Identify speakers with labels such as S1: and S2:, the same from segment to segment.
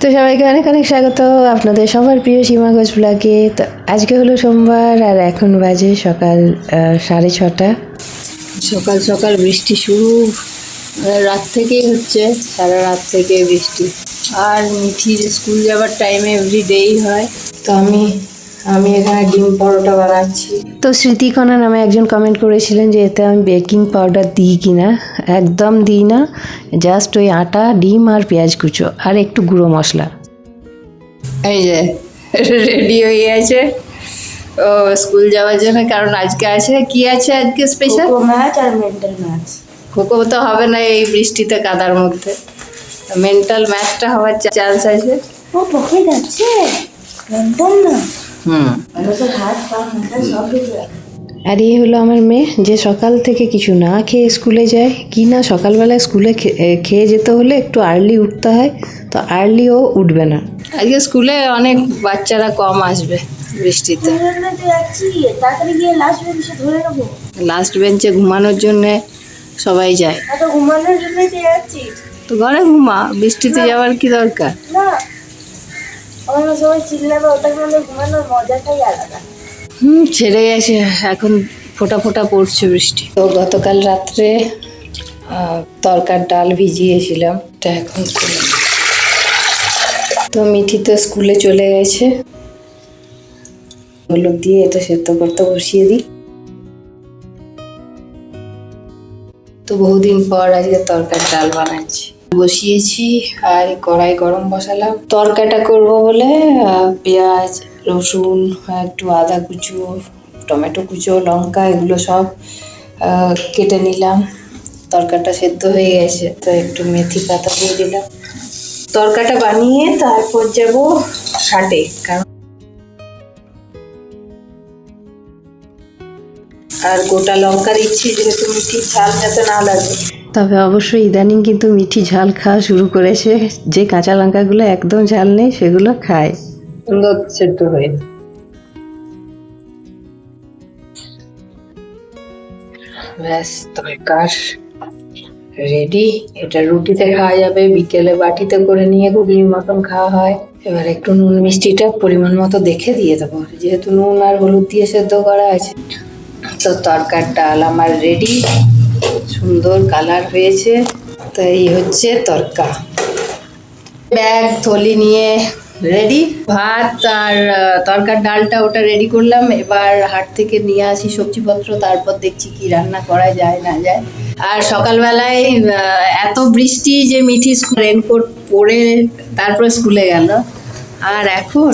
S1: তো সবাইকে অনেক অনেক স্বাগত আপনাদের সবার প্রিয় সীমা ঘোষ ব্লগে। তো আজকে হলো সোমবার আর এখন বাজে সকাল 6:30।
S2: সকাল সকাল বৃষ্টি শুরু, রাত থেকেই হচ্ছে, সারা রাত থেকে বৃষ্টি। আর মিঠির স্কুল যাওয়ার টাইমে এভরিডেই হয়। তো আমি এখানে ডিম পরোটা বানাচ্ছি।
S1: তো স্মৃতিকণা নামে একজন কমেন্ট করেছিলেন যে এতে আমি বেকিং পাউডার দিই কিনা। একদম দিই না, জাস্ট ওই আটা, ডিম আর পেঁয়াজ কুচো আর একটু গুঁড়ো মশলা।
S2: এই যে রেডি হয়ে আছে ও স্কুল যাওয়ার জন্য, কারণ আজকে কি আছে আজকে স্পেশাল?
S3: ম্যাচ আর মেন্টাল ম্যাচ।
S2: খোকো তো হবে না এই বৃষ্টিতে কাদার মধ্যে, মেন্টাল ম্যাচটা হওয়ার চান্স আছে।
S3: ও পকে যাচ্ছে মেন্টাল না।
S2: হুম,
S3: মানুষের হাত পা মেন্টাল সব কিছু।
S1: আর এই হলো আমার মেয়ে, যে সকাল থেকে কিছু না খেয়ে স্কুলে যায়। কি না সকালবেলায় স্কুলে খেয়ে যেতে হলে একটু আর্লি উঠতে হয়, তো আর্লিও উঠবে না।
S2: আজকে স্কুলে অনেক বাচ্চারা কম আসবে বৃষ্টিতে।
S3: যাচ্ছি তাড়াতাড়ি গিয়ে লাস্ট বেঞ্চে ধরে নেবো।
S2: লাস্ট বেঞ্চে ঘুমানোর জন্য সবাই যায়।
S3: এত ঘুমানোর জন্যই তো যাচ্ছি।
S2: তো ঘরে ঘুমা, বৃষ্টিতে যাওয়ার কি দরকার?
S3: না, আমরা সবাই চিল্লাবে, ওটার মধ্যে ঘুমানোর মজাটাই আলাদা।
S2: ছেড়ে গেছে, এখন ফোঁটা ফোঁটা পড়ছে বৃষ্টি। তো গতকাল রাত্রে তরকার ডাল ভিজিয়েছিলাম, এটা এখন খুলে। তো মিঠি তো স্কুলে চলে গেছে, হলুদ দিয়ে এটা সেদ্ধ করতে বসিয়ে দিই। তো বহুদিন পর আজকে তরকার ডাল বানাচ্ছি, বসিয়েছি। আর কড়াই গরম বসালাম। তরকাটা করব বলে পেঁয়াজ, রসুন, একটু আদা কুচো, টমেটো কুচো, লঙ্কা এগুলো সব কেটে নিলাম। তরকাটা সেদ্ধ হয়ে গেছে, তো একটু মেথি পাতা দিয়ে দিলাম। তরকাটা বানিয়ে তারপর যাব হাটে, কারণ আর গোটা লঙ্কা দিচ্ছি যেহেতু মিঠি ঝাল যাতে না লাগে।
S1: তবে অবশ্যই ইদানিং কিন্তু মিঠি ঝাল খাওয়া শুরু করেছে। যে কাঁচা লঙ্কাগুলো একদম ঝাল নেই সেগুলো খায়।
S2: সুন্দর সেদ্ধ হয়ে ব্যাস, তরকার রেডি। এটা রুটিতে খাওয়া যাবে, বিকেলে বাটিতে করে নিয়ে ঘুগনির মতন খাওয়া হয়। এবার একটু নুন মিষ্টিটা পরিমাণ মতো দেখে দিয়ে দেবো, যেহেতু নুন আর হলুদ দিয়ে সেদ্ধ করা আছে। তো তরকার ডাল আমার রেডি, সুন্দর কালার হয়েছে। তো এই হচ্ছে তরকা। ব্যাগ থলি নিয়ে রেডি, ভাত আর তরকার ডালটা ওটা রেডি করলাম। এবার হাট থেকে নিয়ে আসি সবজিপত্র, তারপর দেখছি কি রান্না করা যায় না যায়। আর সকালবেলায় এত বৃষ্টি যে মিঠি রেনকোট পরে তারপরে স্কুলে গেল, আর এখন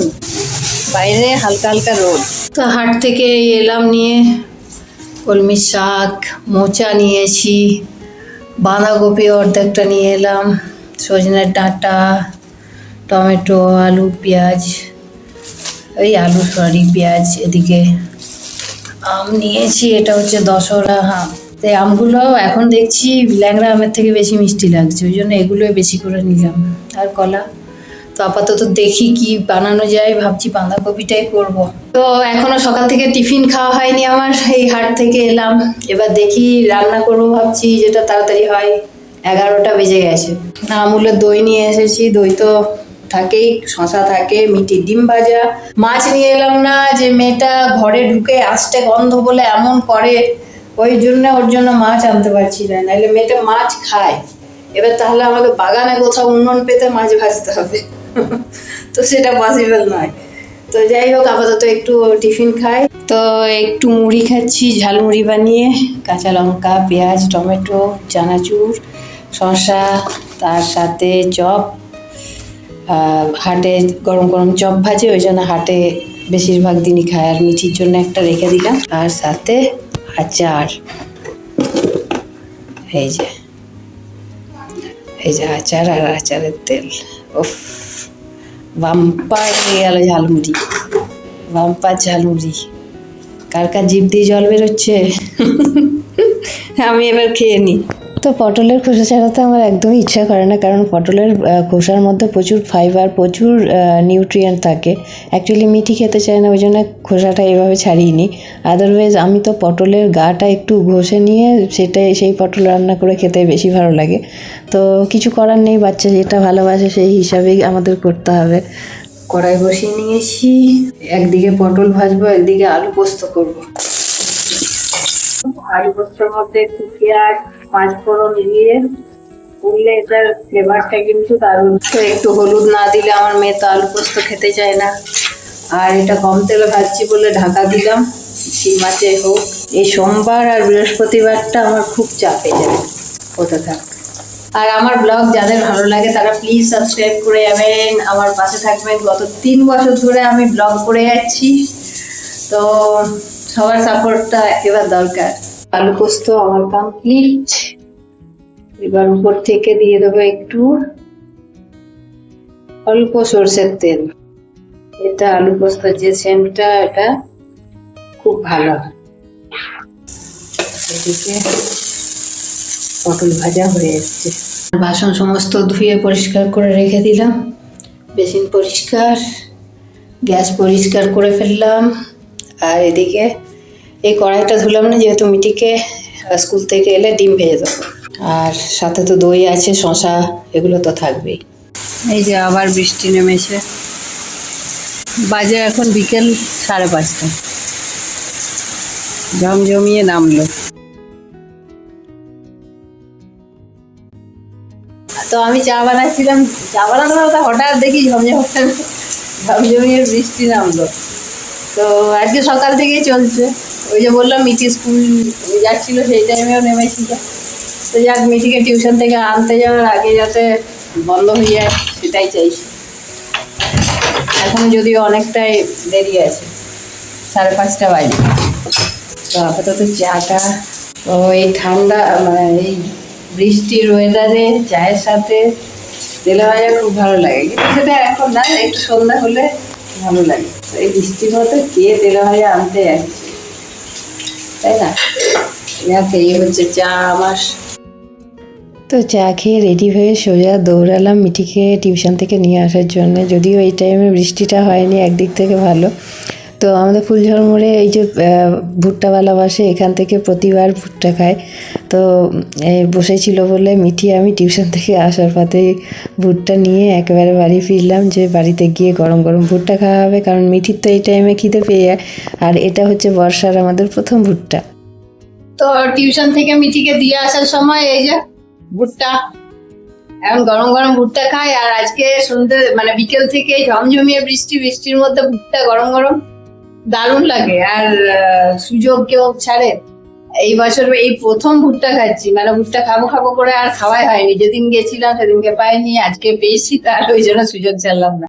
S2: বাইরে হালকা হালকা রোদ। তো হাট থেকে এলাম নিয়ে কলমি শাক, মোচা নিয়েছি, বাঁধাকপি অর্ধেকটা নিয়ে এলাম, সজনের ডাঁটা, টমেটো, আলু, পেঁয়াজ, পেঁয়াজ। এদিকে আম নিয়েছি, এটা হচ্ছে দশহরা আম। তো এই আমগুলো এখন দেখছি ল্যাংড়া আমের থেকে বেশি মিষ্টি লাগছে, ওই জন্য এগুলোই বেশি করে নিলাম। আর কলা। তো আপাতত দেখি কি বানানো যায়, ভাবছি বাঁধাকপিটাই করব। তো এখনো সকাল থেকে টিফিন খাওয়া হয়নি আমার, এই হাট থেকে এলাম। এবার দেখি রান্না করব, ভাবছি যেটা তাড়াতাড়ি হয়। 11টা বেজে গেছে। আমুলের দই নিয়ে এসেছি, দই তো থাকেই, শশা থাকে, মিঠি ডিম ভাজা। মাছ নিয়ে এলাম না, যে মেয়েটা ঘরে ঢুকে আসতে গন্ধ বলে এমন করে, ওই জন্য ওর জন্য মাছ আনতে পারছি না, নাহলে মেয়েটা মাছ খায়। এবার তাহলে আমাকে বাগানে কোথাও উনুন পেতে মাছ ভাজতে হবে, তো সেটা পসিবল নয়। তো যাই হোক, আপাতত একটু টিফিন খাই। তো একটু মুড়ি খাচ্ছি, ঝালমুড়ি বানিয়ে, কাঁচা লঙ্কা, পেঁয়াজ, টমেটো, চানাচুর, শসা, তার সাথে চপ। হাটে গরম গরম চপ ভাজে, ওই জন্য হাটে বেশিরভাগ দিনই খায়। আর মিঠির জন্য একটা রেখে দিলাম, আর সাথে আচার। এই যে আচার আর আচারের তেল। উফ, বাম্পার হয়ে গেল ঝালমুড়ি, বাম্পার ঝালমুড়ি। কার কার জিভ দিয়ে জল বেরোচ্ছে? আমি এবার খেয়ে নিই।
S1: তো পটলের খোসা ছাড়াতে আমার একদমই ইচ্ছা করে না, কারণ পটলের খোসার মধ্যে প্রচুর ফাইবার, প্রচুর নিউট্রিয়েন্ট থাকে। অ্যাকচুয়ালি মিঠি খেতে চায় না, ওই জন্য খোসাটা এভাবে ছাড়িয়ে নিই। আদারওয়াইজ আমি তো পটলের গাটা একটু ঘষে নিয়ে সেই পটল রান্না করে খেতে বেশি ভালো লাগে। তো কিছু করার নেই, বাচ্চা যেটা ভালোবাসে সেই হিসাবেই আমাদের করতে হবে। কড়াই বসিয়ে নিয়েছি, একদিকে পটল ভাজবো, একদিকে আলু পোস্ত করবো।
S2: আলু পোস্তর মধ্যে একটু পেঁয়াজ, পাঁচফোড়ন দিয়ে করলে এটার ফ্লেভারটা কিন্তু দারুণ। একটু হলুদ না দিলে আমার মেয়ে তো আলু পোস্ত খেতে চায় না। আর এটা কম তেলে ভাজছি বলে ঢাকা দিলাম, মাছে হোক। এই সোমবার আর বৃহস্পতিবারটা আমার খুব চাপে যায়, হতে থাক। আর আমার ব্লগ যাদের ভালো লাগে তারা প্লিজ সাবস্ক্রাইব করে যাবেন, আমার পাশে থাকবেন। গত 3 বছর ধরে আমি ব্লগ করে যাচ্ছি, তো সবার সাপোর্টটা এবার দরকার। আলু পোস্ত আমার কমপ্লিট। এবার উপর থেকে দিয়ে দেবো একটু অল্প সরষের তেল। এটা আলু পোস্তর যে সেন্টটা, এটা খুব ভালো। এদিকে পটল ভাজা হয়ে যাচ্ছে। বাসন সমস্ত ধুয়ে পরিষ্কার করে রেখে দিলাম, বেসিন পরিষ্কার, গ্যাস পরিষ্কার করে ফেললাম। আর এদিকে এই কড়াইটা ধুলাম না, যেহেতু মিটিকে স্কুল থেকে এলে ডিম ভেজে দেবো। আর সাথে তো দই আছে, শশা, এগুলো তো থাকবেই। এই যে আবার বৃষ্টি নেমেছে, বাজে এখন বিকেল 5:30, ঝমঝমিয়ে নামলো। তো আমি চা বানাচ্ছিলাম, চা বানাতে হঠাৎ দেখি ঝমঝমিয়ে বৃষ্টি নামলো। তো আজকে সকাল থেকেই চলছে, ওই যে বললাম মিটি স্কুল যাচ্ছিল সেই টাইমেও নেমেছিল। তো যাক, মিটিকে টিউশন থেকে আনতে যাওয়ার আগে যাতে বন্ধ হয়ে যায় সেটাই চাইছি। এখন যদিও অনেকটাই দেরি আছে, 5:30 বাজে। তো আপাতত চাটা, তো এই ঠান্ডা মানে এই বৃষ্টির ওয়েদারে চায়ের সাথে তেলে ভাজা খুব ভালো লাগে, কিন্তু সেটা এখন না, একটু সন্ধ্যা হলে ভালো লাগে। তো এই বৃষ্টির মতো কে তেলে ভাজা আনতে যাচ্ছে, তাই না? এই হচ্ছে চা আমার। তো চা খেয়ে রেডি হয়ে সোজা দৌড়ালাম মিঠিকে টিউশন থেকে নিয়ে আসার জন্য। যদিও এই টাইমে বৃষ্টিটা হয়নি, একদিক থেকে ভালো। তো আমাদের ফুলঝড় মোড়ে এই যে ভুট্টাওয়ালা বসে, এখান থেকে প্রতিবার ভুট্টা খায়। তো বসেছিল বলে মিঠি আমি টিউশন থেকে আসার পথে ভুট্টা নিয়ে একেবারে বাড়ি ফিরলাম, যে বাড়িতে গিয়ে গরম গরম ভুট্টা খাওয়া হবে, কারণ মিঠির তো এই টাইমে খিদে পেয়ে যায়। আর এটা হচ্ছে বর্ষার আমাদের প্রথম ভুট্টা। তো টিউশন থেকে মিঠিকে দিয়ে আসার সময় এই যে ভুট্টা, এখন গরম গরম ভুট্টা খাই। আর আজকে সন্ধ্যে মানে বিকেল থেকে ঝমঝমিয়ে বৃষ্টির মধ্যে ভুট্টা গরম গরম দারুণ লাগে। আর সুযোগ কেউ ছাড়ে, এই বছর এই প্রথম ভুট্টা খাচ্ছি, মানে ভুট্টা খাবো করে আর খাওয়াই হয়নি। যেদিন গেছিলাম সেদিনকে পাইনি, আজকে পেয়েছি, তার ওই জন্য সুযোগ ছাড়লাম না।